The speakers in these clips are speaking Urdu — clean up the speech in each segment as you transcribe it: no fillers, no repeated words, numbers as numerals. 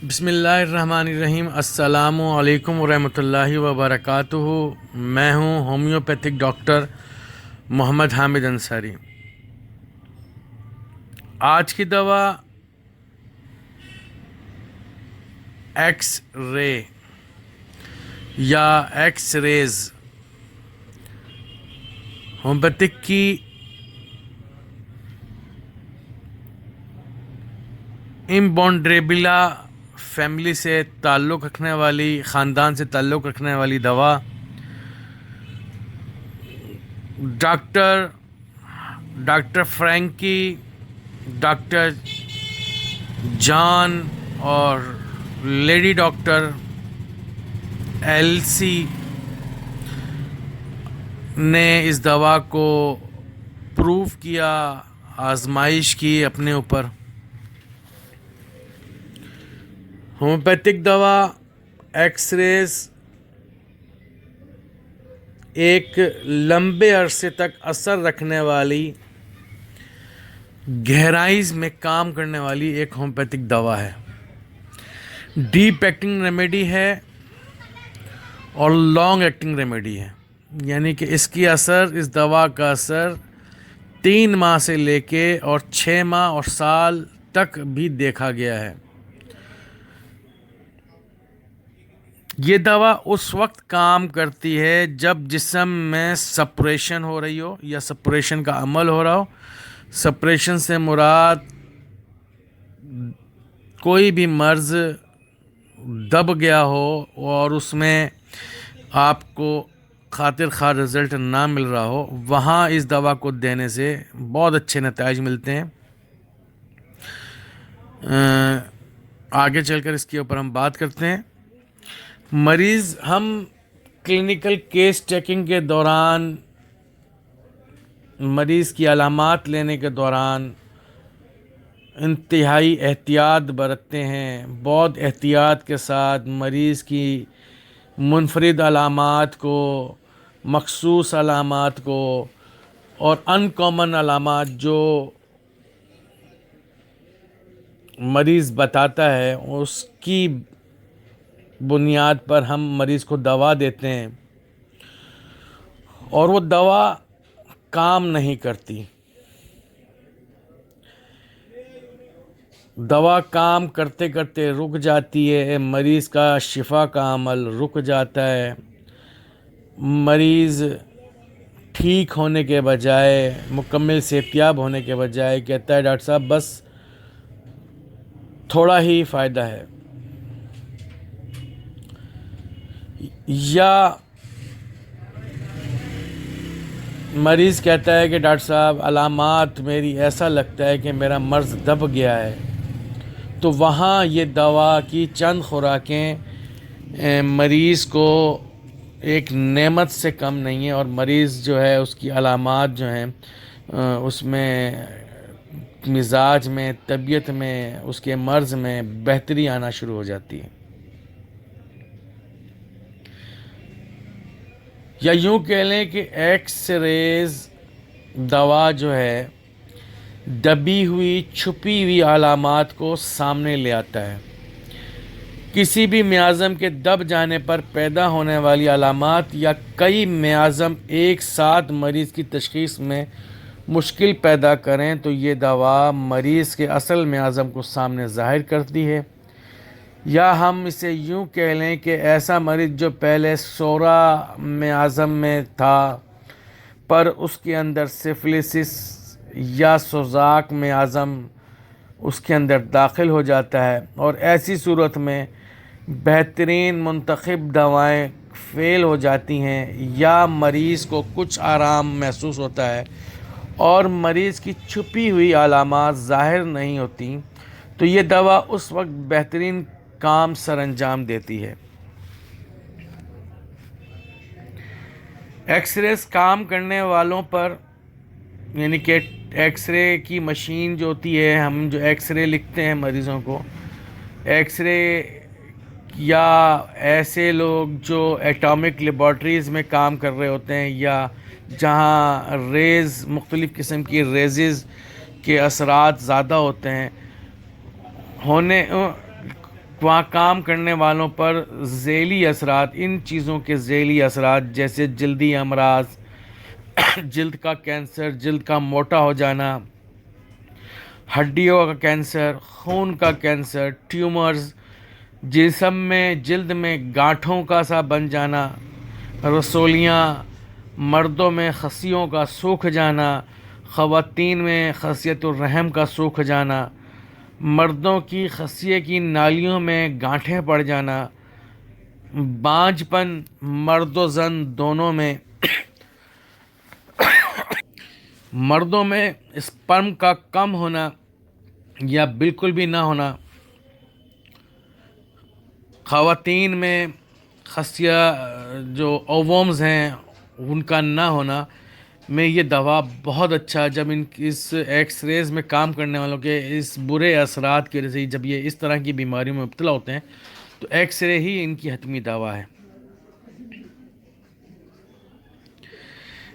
بسم اللہ الرحمن الرحیم۔ السلام علیکم ورحمۃ اللہ وبرکاتہ۔ میں ہوں ہومیوپیتھک ڈاکٹر محمد حامد انصاری۔ آج کی دوا ایکس رے یا ایکس ریز ہومیوپیتھک کی امبونڈریبلا فیملی سے تعلق رکھنے والی، خاندان سے تعلق رکھنے والی دوا ڈاکٹر فرینکی، ڈاکٹر جان اور لیڈی ڈاکٹر ایلسی نے اس دوا کو پروف کیا، آزمائش کی اپنے اوپر۔ ہومیوپیتھک دوا ایکس ریز ایک لمبے عرصے تک اثر رکھنے والی، گہرائی میں کام کرنے والی ایک ہومیوپیتھک دوا ہے۔ ڈیپ ایکٹنگ ریمیڈی ہے اور لانگ ایکٹنگ ریمیڈی ہے، یعنی کہ اس دوا کا اثر 3 ماہ سے لے کے اور 6 ماہ اور سال تک بھی دیکھا گیا ہے۔ یہ دوا اس وقت کام کرتی ہے جب جسم میں سپریشن ہو رہی ہو یا سپریشن کا عمل ہو رہا ہو۔ سپریشن سے مراد کوئی بھی مرض دب گیا ہو اور اس میں آپ کو خاطر خواہ رزلٹ نہ مل رہا ہو، وہاں اس دوا کو دینے سے بہت اچھے نتائج ملتے ہیں۔ آگے چل کر اس کے اوپر ہم بات کرتے ہیں۔ ہم کلینکل کیس چیکنگ کے دوران، مریض کی علامات لینے کے دوران انتہائی احتیاط برتتے ہیں۔ بہت احتیاط کے ساتھ مریض کی منفرد علامات کو، مخصوص علامات کو اور ان کامن علامات جو مریض بتاتا ہے، اس کی بنیاد پر ہم مریض کو دوا دیتے ہیں اور وہ دوا کام نہیں کرتی۔ دوا کام کرتے کرتے رک جاتی ہے، مریض کا شفا کا عمل رک جاتا ہے۔ مریض ٹھیک ہونے کے بجائے، مکمل صحتیاب ہونے کے بجائے کہتا ہے ڈاکٹر صاحب بس تھوڑا ہی فائدہ ہے، یا مریض کہتا ہے کہ ڈاکٹر صاحب علامات میری ایسا لگتا ہے کہ میرا مرض دب گیا ہے۔ تو وہاں یہ دوا کی چند خوراکیں مریض کو ایک نعمت سے کم نہیں ہے، اور مریض جو ہے اس کی علامات جو ہیں اس میں مزاج میں، طبیعت میں، اس کے مرض میں بہتری آنا شروع ہو جاتی ہے۔ یا یوں کہہ لیں کہ ایکس ریز دوا جو ہے دبی ہوئی، چھپی ہوئی علامات کو سامنے لے آتا ہے۔ کسی بھی میازم کے دب جانے پر پیدا ہونے والی علامات یا کئی میازم ایک ساتھ مریض کی تشخیص میں مشکل پیدا کریں تو یہ دوا مریض کے اصل میازم کو سامنے ظاہر کرتی ہے۔ یا ہم اسے یوں کہہ لیں کہ ایسا مریض جو پہلے 16 میازم میں تھا پر اس کے اندر سفلسس یا سوزاک میازم اس کے اندر داخل ہو جاتا ہے، اور ایسی صورت میں بہترین منتخب دوائیں فیل ہو جاتی ہیں یا مریض کو کچھ آرام محسوس ہوتا ہے اور مریض کی چھپی ہوئی علامات ظاہر نہیں ہوتی، تو یہ دوا اس وقت بہترین کام سر انجام دیتی ہے۔ ایکس ریز کام کرنے والوں پر، یعنی کہ ایکس رے کی مشین جو ہوتی ہے، ہم جو ایکس رے لکھتے ہیں مریضوں کو، ایکس رے یا ایسے لوگ جو ایٹامک لیبارٹریز میں کام کر رہے ہوتے ہیں یا جہاں مختلف قسم کی ریزز کے اثرات زیادہ ہوتے ہیں، وہاں کام کرنے والوں پر ذیلی اثرات، ان چیزوں کے ذیلی اثرات جیسے جلدی امراض، جلد کا کینسر، جلد کا موٹا ہو جانا، ہڈیوں کا کینسر، خون کا کینسر، ٹیومرز، جسم میں جلد میں گانٹھوں کا سا بن جانا، رسولیاں، مردوں میں خصیوں کا سوکھ جانا، خواتین میں خصیت الرحم کا سوکھ جانا، مردوں کی خصیے کی نالیوں میں گانٹھیں پڑ جانا، بانجھ پن مرد و زن دونوں میں، مردوں میں اسپرم کا کم ہونا یا بالکل بھی نہ ہونا، خواتین میں خصیہ جو اوومز ہیں ان کا نہ ہونا میں یہ دوا بہت اچھا، جب اس ایکس ریز میں کام کرنے والوں کے اس برے اثرات کی وجہ سے جب یہ اس طرح کی بیماریوں میں مبتلا ہوتے ہیں تو ایکس رے ہی ان کی حتمی دوا ہے۔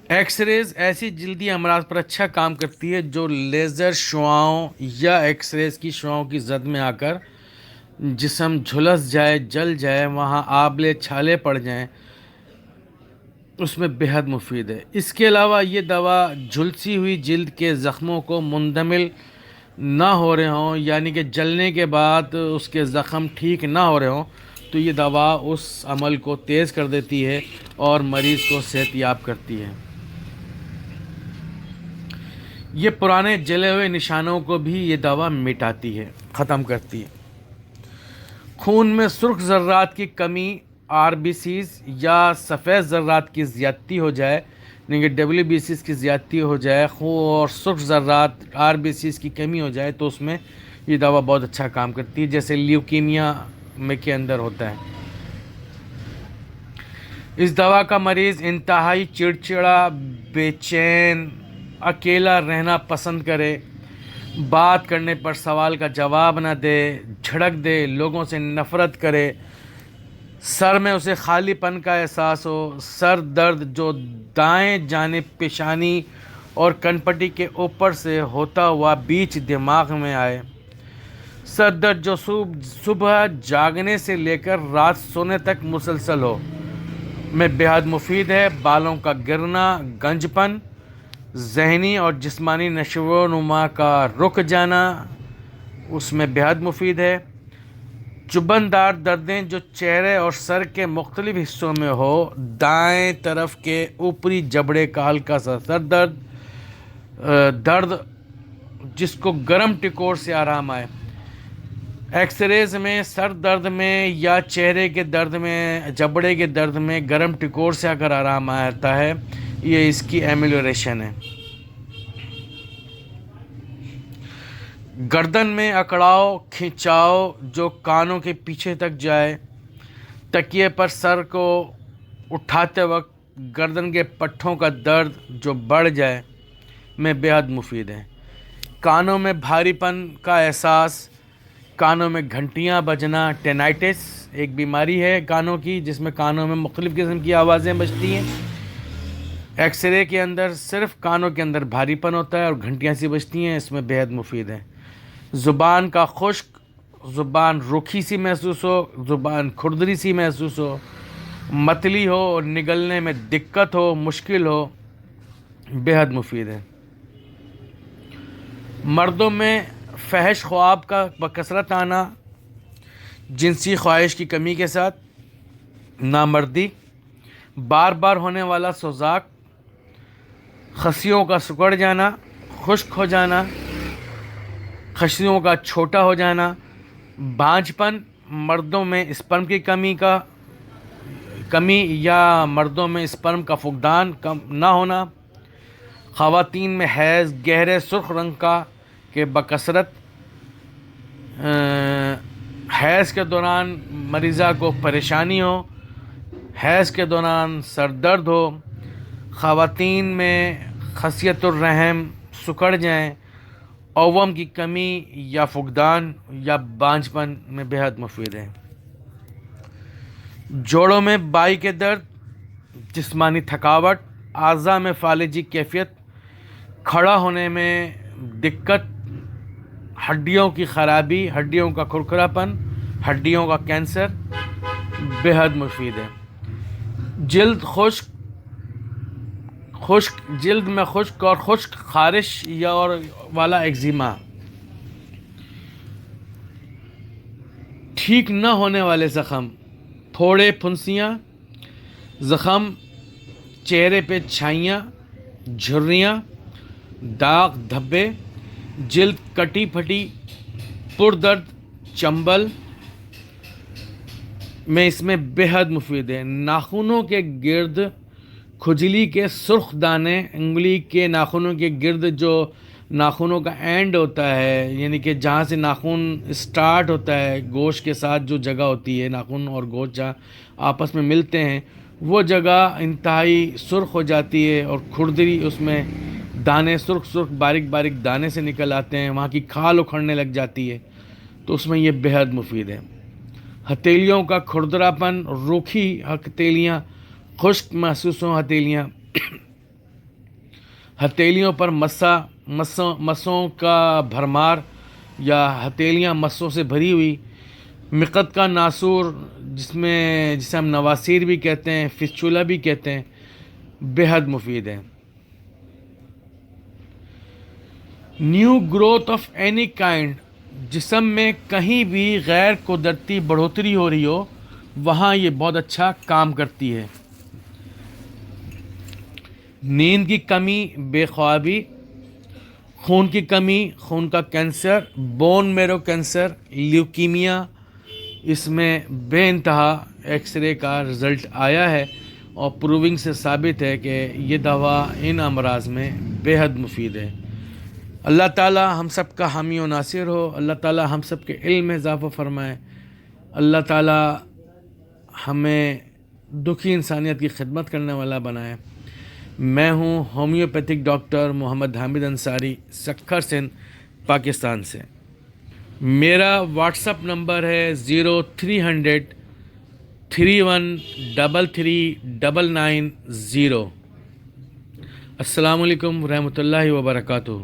ایکس ریز ایسی جلدی امراض پر اچھا کام کرتی ہے جو لیزر شعاؤں یا ایکس ریز کی شعاؤں کی زد میں آ کر جسم جھلس جائے، جل جائے، وہاں آبلے چھالے پڑ جائیں، اس میں بہت مفید ہے۔ اس کے علاوہ یہ دوا جھلسی ہوئی جلد کے زخموں کو مندمل نہ ہو رہے ہوں، یعنی کہ جلنے کے بعد اس کے زخم ٹھیک نہ ہو رہے ہوں تو یہ دوا اس عمل کو تیز کر دیتی ہے اور مریض کو صحت یاب کرتی ہے۔ یہ پرانے جلے ہوئے نشانوں کو بھی یہ دوا مٹاتی ہے، ختم کرتی ہے۔ خون میں سرخ ذرات کی کمی، آر بی سیز یا سفید ذرات کی زیادتی ہو جائے، یعنی کہ ڈبلیو بی سیز کی زیادتی ہو جائے اور سرخ ذرات آر بی سیز کی کمی ہو جائے تو اس میں یہ دوا بہت اچھا کام کرتی ہے، جیسے لیوکیمیا میں کے اندر ہوتا ہے۔ اس دوا کا مریض انتہائی چڑچڑا، بے چین، اکیلا رہنا پسند کرے، بات کرنے پر سوال کا جواب نہ دے، جھڑک دے، لوگوں سے نفرت کرے، سر میں اسے خالی پن کا احساس ہو، سر درد جو دائیں جانب پیشانی اور کنپٹی کے اوپر سے ہوتا ہوا بیچ دماغ میں آئے، سر درد جو صبح جاگنے سے لے کر رات سونے تک مسلسل ہو میں بہت مفید ہے، بالوں کا گرنا، گنج پن، ذہنی اور جسمانی نشو و نما کا رک جانا اس میں بہت مفید ہے، چبھندار دردیں جو چہرے اور سر کے مختلف حصوں میں ہو، دائیں طرف کے اوپری جبڑے کا ہلکا سا سر درد، درد جس کو گرم ٹکور سے آرام آئے، ایکس ریز میں سر درد میں یا چہرے کے درد میں، جبڑے کے درد میں گرم ٹکور سے اگر آرام آتا ہے یہ اس کی ایمیلیوریشن ہے۔ گردن میں اکڑاؤ، کھنچاؤ جو کانوں کے پیچھے تک جائے، تکیے پر سر کو اٹھاتے وقت گردن کے پٹھوں کا درد جو بڑھ جائے میں بہت مفید ہے، کانوں میں بھاری پن کا احساس، کانوں میں گھنٹیاں بجنا، ٹینائٹس ایک بیماری ہے کانوں کی جس میں کانوں میں مختلف قسم کی آوازیں بجتی ہیں، ایکس رے کے اندر صرف کانوں کے اندر بھاری پن ہوتا ہے اور گھنٹیاں سی بجتی ہیں، اس میں بہت مفید ہے۔ زبان کا خشک، زبان روکھی سی محسوس ہو، زبان کھردری سی محسوس ہو، متلی ہو اور نگلنے میں دقت ہو، مشکل ہو، بہت مفید ہے۔ مردوں میں فحش خواب کا بکثرت آنا، جنسی خواہش کی کمی کے ساتھ نامردی، بار بار ہونے والا سوزاک، خصیوں کا سکڑ جانا، خشک ہو جانا، خصیوں کا چھوٹا ہو جانا، بانجھ پن، مردوں میں اسپرم کی کمی یا مردوں میں اسپرم کا فقدان کم نہ ہونا، خواتین میں حیض گہرے سرخ رنگ کا کہ بکثرت، حیض کے دوران مریضہ کو پریشانی ہو، حیض کے دوران سر درد ہو، خواتین میں خصیت الرحم سکڑ جائیں، اووم کی کمی یا فقدان یا بانجھ پن میں بہت مفید ہے۔ جوڑوں میں بائی کے درد، جسمانی تھکاوٹ، اعضاء میں فالجی کیفیت، کھڑا ہونے میں دقت، ہڈیوں کی خرابی، ہڈیوں کا کھرکھرا پن، ہڈیوں کا کینسر بےحد مفید ہے۔ جلد جلد میں خشک اور خشک خارش یا اور والا ایگزیما، ٹھیک نہ ہونے والے زخم، پھوڑے پھنسیاں، زخم، چہرے پہ چھائیاں، جھریاں، داغ دھبے، جلد کٹی پھٹی، پردرد، چنبل میں اس میں بےحد مفید ہے۔ ناخنوں کے گرد کھجلی کے سرخ دانے، انگلی کے ناخنوں کے گرد جو ناخنوں کا اینڈ ہوتا ہے، یعنی کہ جہاں سے ناخن اسٹارٹ ہوتا ہے گوشت کے ساتھ، جو جگہ ہوتی ہے ناخن اور گوشت جہاں آپس میں ملتے ہیں، وہ جگہ انتہائی سرخ ہو جاتی ہے اور کھردری، اس میں دانے سرخ باریک باریک دانے سے نکل آتے ہیں، وہاں کی کھال اکھڑنے لگ جاتی ہے، تو اس میں یہ بےحد مفید ہے۔ ہتھیلیوں کا کھردراپن، روکھی ہتھیلیاں، خشک محسوس ہوں ہتھیلیاں، ہتھیلیوں پر مسوں کا بھرمار یا ہتھیلیاں مسوں سے بھری ہوئی، مقد کا ناسور جسے ہم نواسیر بھی کہتے ہیں، فسچولا بھی کہتے ہیں، بےحد مفید ہے۔ New growth of any kind, جسم میں کہیں بھی غیر قدرتی بڑھوتری ہو رہی ہو، وہاں یہ بہت اچھا کام کرتی ہے۔ نیند کی کمی، بے خوابی، خون کی کمی، خون کا کینسر، بون میرو کینسر، لیوکیمیا، اس میں بے انتہا ایکس رے کا رزلٹ آیا ہے اور پروونگ سے ثابت ہے کہ یہ دوا ان امراض میں بےحد مفید ہے۔ اللہ تعالی ہم سب کا حامی و ناصر ہو، اللہ تعالی ہم سب کے علم میں اضافہ فرمائے، اللہ تعالی ہمیں دکھی انسانیت کی خدمت کرنے والا بنائے۔ میں ہوں ہومیوپیتھک ڈاکٹر محمد حامد انصاری، سکھر سندھ، پاکستان سے۔ میرا واٹس اپ نمبر ہے 0300 3133 990۔ السلام علیکم ورحمۃ اللہ وبرکاتہ۔